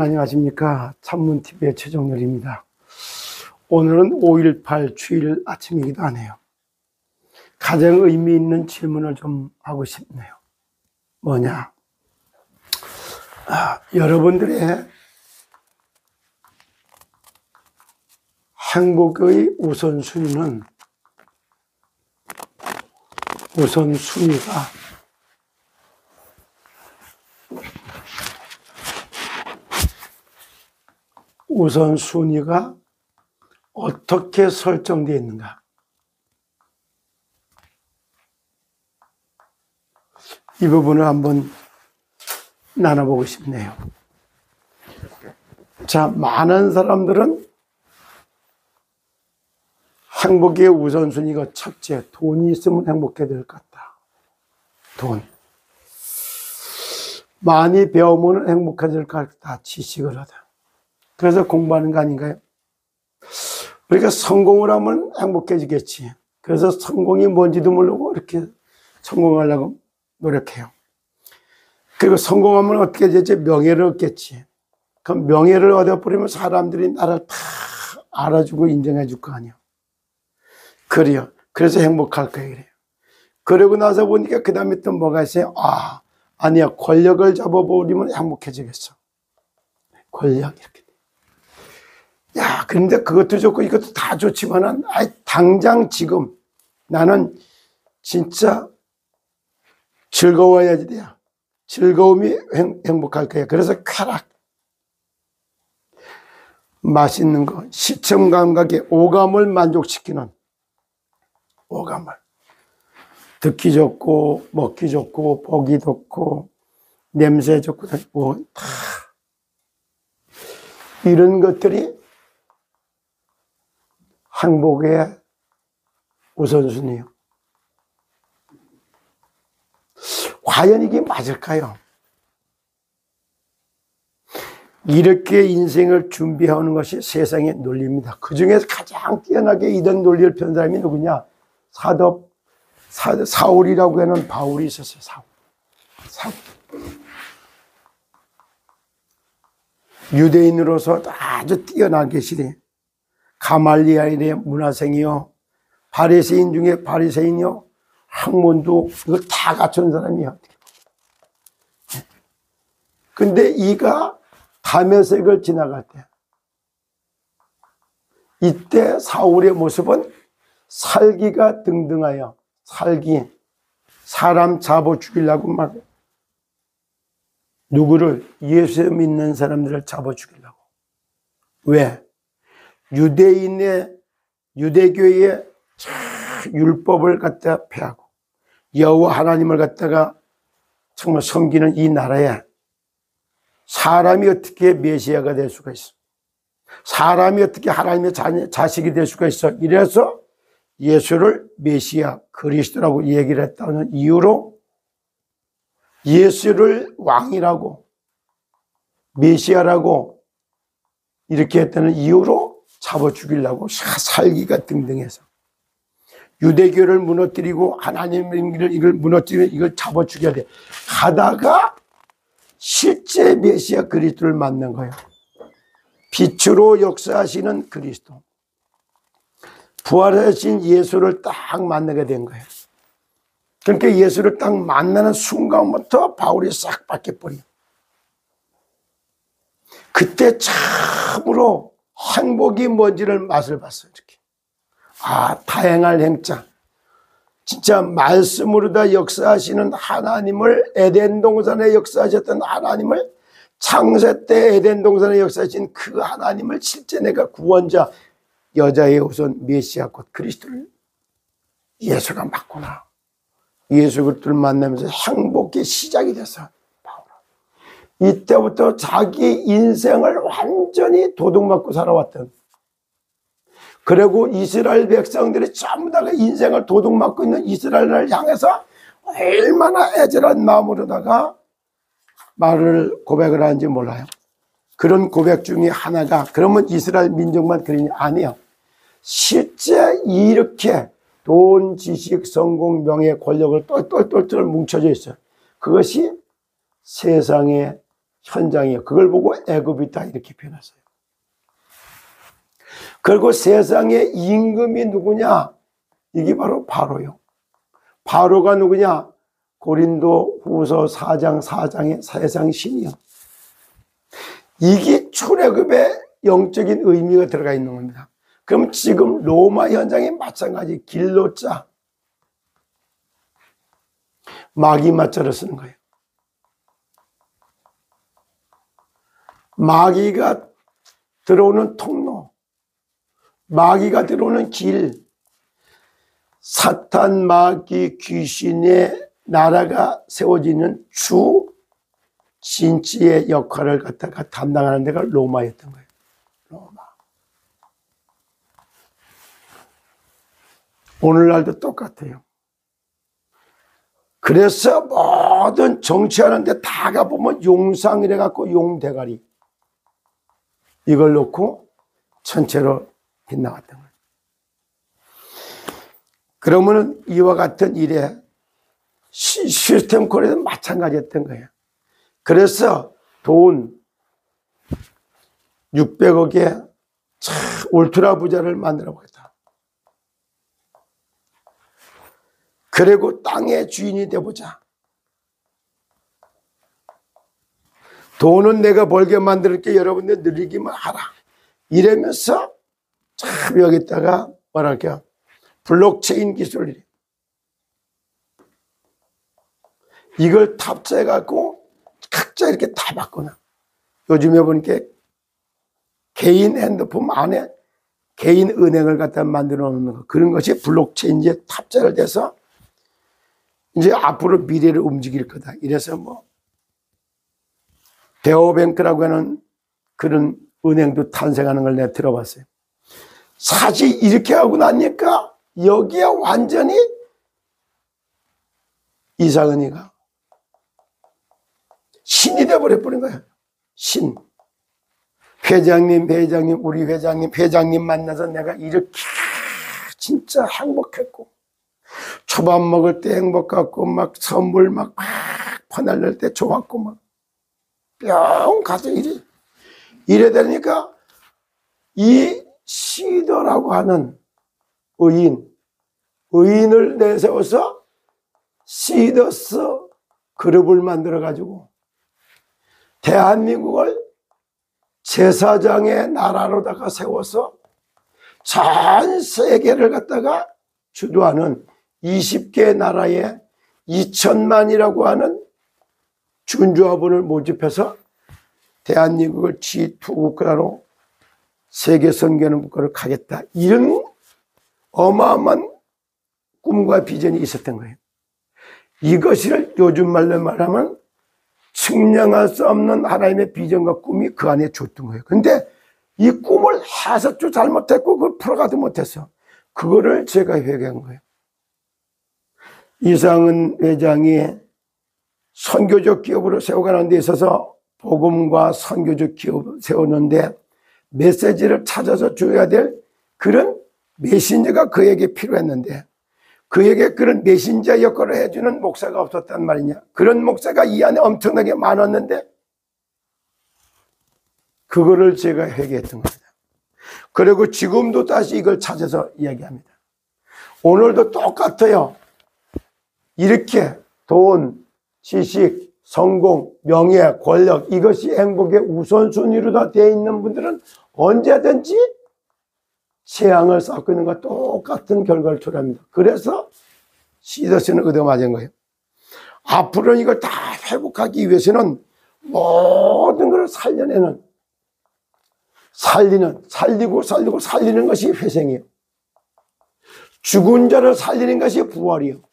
안녕하십니까. 찬문TV의 최정렬입니다. 오늘은 5.18 주일 아침이기도 하네요. 가장 의미 있는 질문을 좀 하고 싶네요. 뭐냐? 여러분들의 행복의 우선순위가 어떻게 설정되어 있는가? 이 부분을 한번 나눠보고 싶네요. 자, 많은 사람들은 행복의 우선순위가 첫째, 돈이 있으면 행복해야 될 것 같다. 돈. 많이 배우면 행복해질 것 같다. 지식을 하다. 그래서 공부하는 거 아닌가요? 우리가 성공을 하면 행복해지겠지. 그래서 성공이 뭔지도 모르고 이렇게 성공하려고 노력해요. 그리고 성공하면 어떻게 되지? 명예를 얻겠지. 그럼 명예를 얻어버리면 사람들이 나를 다 알아주고 인정해 줄 거 아니야. 그래요. 그래서 행복할 거예요. 그래요. 그러고 나서 보니까 그 다음에 또 뭐가 있어요? 아니야. 권력을 잡아버리면 행복해지겠어. 권력 이렇게. 야, 그런데 그것도 좋고 이것도 다 좋지만은, 당장 지금 나는 진짜 즐거워야지 돼요. 즐거움이 행복할 거예요. 그래서 쾌락. 맛있는 거, 시청 감각의 오감을 만족시키는 오감을. 듣기 좋고, 먹기 좋고, 보기 좋고, 냄새 좋고, 다. 이런 것들이 행복의 우선순위요. 과연 이게 맞을까요? 이렇게 인생을 준비하는 것이 세상의 논리입니다. 그 중에서 가장 뛰어나게 이런 논리를 편 사람이 누구냐? 사울이라고 하는 바울이 있었어요. 사울. 유대인으로서 아주 뛰어난 계시래. 가말리엘의 문화생이요, 바리새인 중에 바리새인이요, 학問도 이걸 다 갖춘 사람이요. 근데 이가 다메섹을 지나갈 때, 이때 사울의 모습은 살기가 등등하여, 사람 잡아 죽이려고 막, 누구를? 예수 믿는 사람들을 잡아 죽이려고. 왜? 유대교의 율법을 갖다 폐하고 여호와 하나님을 갖다가 정말 섬기는 이 나라에 사람이 어떻게 메시아가 될 수가 있어? 사람이 어떻게 하나님의 자식이 될 수가 있어? 이래서 예수를 메시아, 그리스도라고 얘기를 했다는 이유로 예수를 왕이라고, 메시아라고 이렇게 했다는 이유로 잡아 죽이려고 살기가 등등해서 유대교를 무너뜨리고 하나님의 이걸 무너뜨리고 이걸 잡아 죽여야 돼. 가다가 실제 메시아 그리스도를 만난 거예요. 빛으로 역사하시는 그리스도, 부활하신 예수를 딱 만나게 된 거예요. 그러니까 예수를 딱 만나는 순간부터 바울이 싹 바뀌어버려요. 그때 참으로 행복이 뭔지를 맛을 봤어요. 이렇게. 다행할 행자. 진짜 말씀으로 다 역사하시는 하나님을, 에덴 동산에 역사하셨던 하나님을, 창세 때 에덴 동산에 역사하신 그 하나님을 실제 내가 구원자, 여자의 우선 메시아 곧 그리스도를 예수가 맞구나. 예수 그리스도를 만나면서 행복의 시작이 됐어. 이때부터 자기 인생을 완전히 도둑맞고 살아왔던, 그리고 이스라엘 백성들이 전부 다 인생을 도둑맞고 있는 이스라엘을 향해서 얼마나 애절한 마음으로다가 말을 고백을 하는지 몰라요. 그런 고백 중에 하나가, 그러면 이스라엘 민족만 그러니? 아니에요. 실제 이렇게 돈, 지식, 성공, 명예, 권력을 똘똘똘똘 뭉쳐져 있어요. 그것이 세상의 현장이에요. 그걸 보고 애굽이다 이렇게 표현했어요. 그리고 세상의 임금이 누구냐? 이게 바로 바로요. 바로가 누구냐? 고린도 후서 4장 4장의 세상 신이요. 이게 출애굽의 영적인 의미가 들어가 있는 겁니다. 그럼 지금 로마 현장에 마찬가지 길로자 마귀 맞자를 쓰는 거예요. 마귀가 들어오는 통로, 마귀가 들어오는 길, 사탄, 마귀, 귀신의 나라가 세워지는 주 진지의 역할을 갖다가 담당하는 데가 로마였던 거예요. 로마. 오늘날도 똑같아요. 그래서 모든 정치하는데 다 가보면 용상이래 갖고 용대가리 이걸 놓고 전체로 빗나갔던 거예요. 그러면은 이와 같은 일에 시스템 콜에도 마찬가지였던 거예요. 그래서 돈 600억에 참 울트라 부자를 만들어 보겠다. 그리고 땅의 주인이 되보자. 돈은 내가 벌게 만들게 여러분들 누리기만 하라. 이러면서 참 여기다가 뭐랄까 블록체인 기술을 이걸 탑재해 갖고 각자 이렇게 다 바꾸나. 요즘에 보니까 개인 핸드폰 안에 개인 은행을 갖다 만들어 놓는 거 그런 것이 블록체인에 탑재를 돼서 이제 앞으로 미래를 움직일 거다. 이래서 뭐 베어뱅크라고 하는 그런 은행도 탄생하는 걸 내가 들어봤어요. 사실 이렇게 하고 나니까 여기에 완전히 이상은이가 신이 돼버려버린 거예요. 신. 회장님, 우리 회장님 만나서 내가 이렇게 진짜 행복했고, 초밥 먹을 때 행복했고, 막 선물 막 퍼날릴 때 좋았고, 막 뿅 가서 이래 되니까 이 시더라고 하는 의인을 내세워서 시더스 그룹을 만들어 가지고 대한민국을 제사장의 나라로다가 세워서 전 세계를 갖다가 주도하는 20개 나라의 2천만이라고 하는 준조합원을 모집해서 대한민국을 G2 국가로 세계 선교하는 국가로 가겠다. 이런 어마어마한 꿈과 비전이 있었던 거예요. 이것을 요즘 말로 말하면 측량할 수 없는 하나님의 비전과 꿈이 그 안에 줬던 거예요. 근데 이 꿈을 해석도 잘못했고 그걸 풀어가도 못했어. 그거를 제가 회개한 거예요. 이상은 회장이 선교적 기업으로 세워가는 데 있어서 복음과 선교적 기업을 세웠는데 메시지를 찾아서 줘야 될 그런 메신저가 그에게 필요했는데 그에게 그런 메신저 역할을 해주는 목사가 없었단 말이냐. 그런 목사가 이 안에 엄청나게 많았는데 그거를 제가 회개했던 겁니다. 그리고 지금도 다시 이걸 찾아서 이야기합니다. 오늘도 똑같아요. 이렇게 돈, 지식, 성공, 명예, 권력 이것이 행복의 우선순위로 다 되어 있는 분들은 언제든지 재앙을 쌓고 있는 것과 똑같은 결과를 초래합니다. 그래서 시더스는 얻어맞은 거예요. 앞으로는 이걸 다 회복하기 위해서는 모든 것을 살려내는 살리는 것이 회생이에요. 죽은 자를 살리는 것이 부활이에요.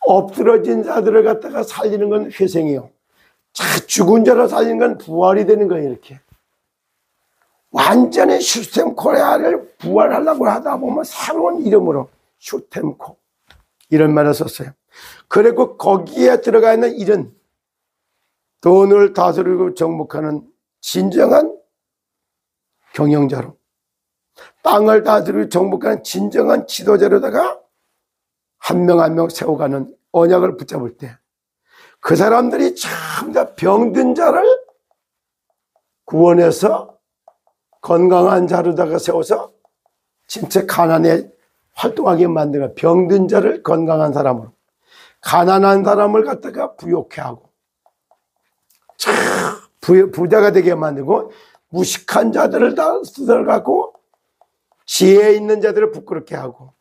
엎드러진 자들을 갖다가 살리는 건 회생이에요. 죽은 자를 살리는 건 부활이 되는 거예요. 이렇게 완전히 슈템 코리아를 부활하려고 하다 보면 새로운 이름으로 슈템코 이런 말을 썼어요. 그리고 거기에 들어가 있는 일은 돈을 다스리고 정복하는 진정한 경영자로, 땅을 다스리고 정복하는 진정한 지도자로다가 한 명 한 명 세워가는 언약을 붙잡을 때 그 사람들이 전부 병든 자를 구원해서 건강한 자로다가 세워서 진짜 가난에 활동하게 만들어 병든 자를 건강한 사람으로, 가난한 사람을 갖다가 부욕해 하고 부자가 되게 만들고, 무식한 자들을 다 들어가고 지혜 있는 자들을 부끄럽게 하고,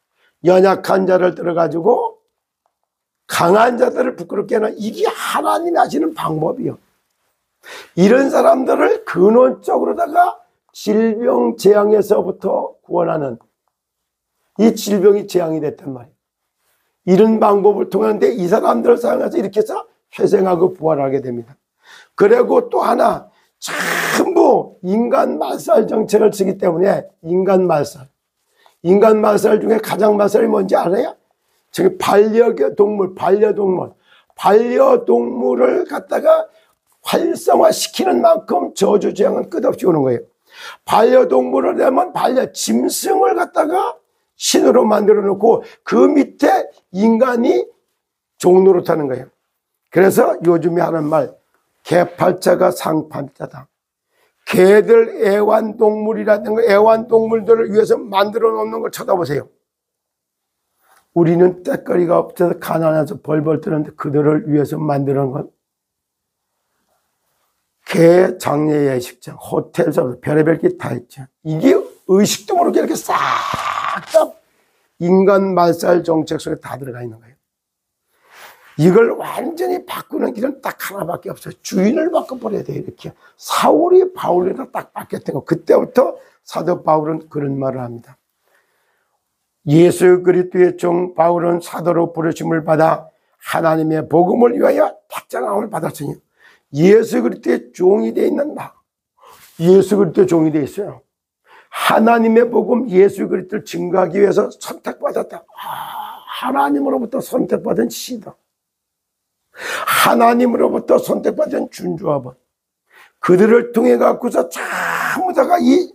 연약한 자를 들어가지고 강한 자들을 부끄럽게 하는, 이게 하나님이 하시는 방법이요. 이런 사람들을 근원적으로다가 질병 재앙에서부터 구원하는, 이 질병이 재앙이 됐단 말이에요. 이런 방법을 통하는데 이 사람들을 사용해서 이렇게 해서 회생하고 부활하게 됩니다. 그리고 또 하나, 전부 인간 말살 정책을 쓰기 때문에 인간 말살 중에 가장 말살이 뭔지 알아요? 저기 반려동물을 갖다가 활성화시키는 만큼 저주재앙은 끝없이 오는 거예요. 반려동물을 내면 짐승을 갖다가 신으로 만들어 놓고 그 밑에 인간이 종노릇하는 거예요. 그래서 요즘에 하는 말, 개팔자가 상팔자다. 개들 애완동물이라든가 애완동물들을 위해서 만들어 놓는 걸 쳐다보세요. 우리는 때거리가 없어서 가난해서 벌벌 뜨는데 그들을 위해서 만들어 놓은 건 개 장례 예식장, 호텔에서 별의별 게 다 있죠. 이게 의식도 모르게 이렇게 싹 다 인간 말살 정책 속에 다 들어가 있는 거예요. 이걸 완전히 바꾸는 길은 딱 하나밖에 없어요. 주인을 바꿔버려야 돼요. 이렇게 사울이 바울에다 딱 바뀌었던 거. 그때부터 사도 바울은 그런 말을 합니다. 예수 그리스도의 종 바울은 사도로 부르심을 받아 하나님의 복음을 위하여 확장함을 받았으니, 예수 그리스도의 종이 되어 있는 나, 예수 그리스도의 종이 되어 있어요. 하나님의 복음 예수 그리스도를 증거하기 위해서 선택받았다. 하나님으로부터 선택받은 시더, 하나님으로부터 선택받은 준주아번, 그들을 통해 갖고서 전부 다가 이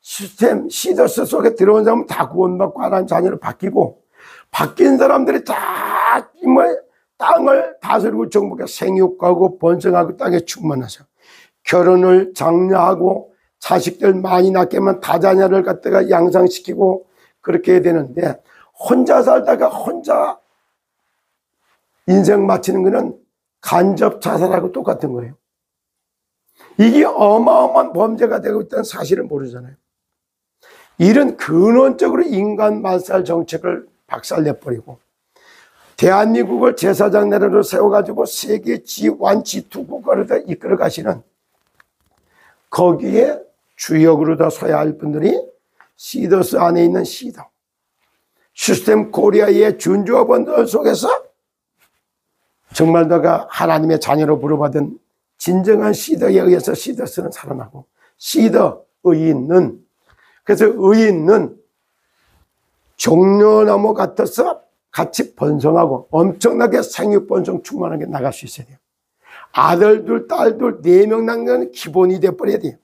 시스템 시더스 속에 들어온 사람은 다 구원받고 하나님 자녀로 바뀌고, 바뀐 사람들이 다 땅을 다스리고 정복해 생육하고 번성하고 땅에 충만하셔. 결혼을 장려하고 자식들 많이 낳게 하면 다자녀를 갖다가 양상시키고 그렇게 해야 되는데, 혼자 살다가 혼자 인생 마치는 거는 간접 자살하고 똑같은 거예요. 이게 어마어마한 범죄가 되고 있다는 사실을 모르잖아요. 이런 근원적으로 인간 말살 정책을 박살내버리고 대한민국을 제사장 나라로 세워가지고 세계 G1, G2 국가로 다 이끌어 가시는, 거기에 주역으로 다 서야 할 분들이 시더스 안에 있는 시더, 시스템 코리아의 준주어번들 속에서 정말 너가 하나님의 자녀로 부르받은 진정한 시더에 의해서 시더스는 살아나고, 시더 의인은, 그래서 의인은 종려나무 같아서 같이 번성하고 엄청나게 생육번성 충만하게 나갈 수 있어야 돼요. 아들들, 딸들 4명 낳는 건 기본이 돼버려야 돼요.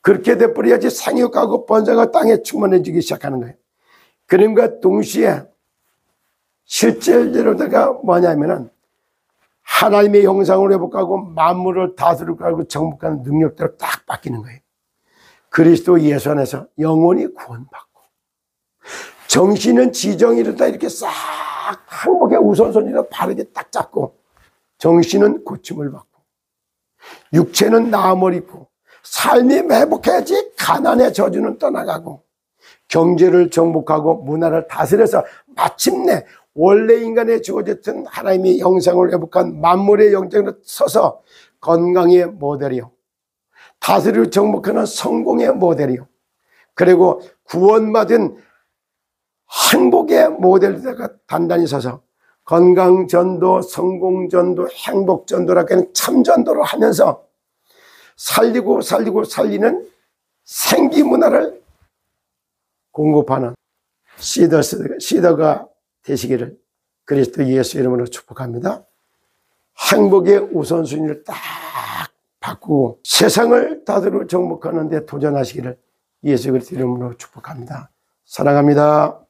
그렇게 돼버려야지 생육하고 번성하고 땅에 충만해지기 시작하는 거예요. 그럼과 동시에 실제로다가 뭐냐면은 하나님의 형상으로 회복하고 만물을 다스리고 정복하는 능력대로 딱 바뀌는 거예요. 그리스도 예수 안에서 영혼이 구원받고, 정신은 지정이로다 이렇게 싹 항복의 우선순위로 바르게 딱 잡고, 정신은 고침을 받고, 육체는 나음을 입고, 삶이 회복해야지 가난의 저주는 떠나가고, 경제를 정복하고 문화를 다스려서 마침내 원래 인간에 주어졌던 하나님의 형상을 회복한 만물의 영장으로 서서 건강의 모델이요, 다스리고 정복하는 성공의 모델이요, 그리고 구원받은 행복의 모델에다가 단단히 서서 건강전도, 성공전도, 행복전도라고 하는 참전도를 하면서 살리고 살리는 생기문화를 공급하는 시더가 되시기를 그리스도 예수 이름으로 축복합니다. 행복의 우선순위를 딱 바꾸고 세상을 다스리고 정복하는 데 도전하시기를 예수 그리스도 이름으로 축복합니다. 사랑합니다.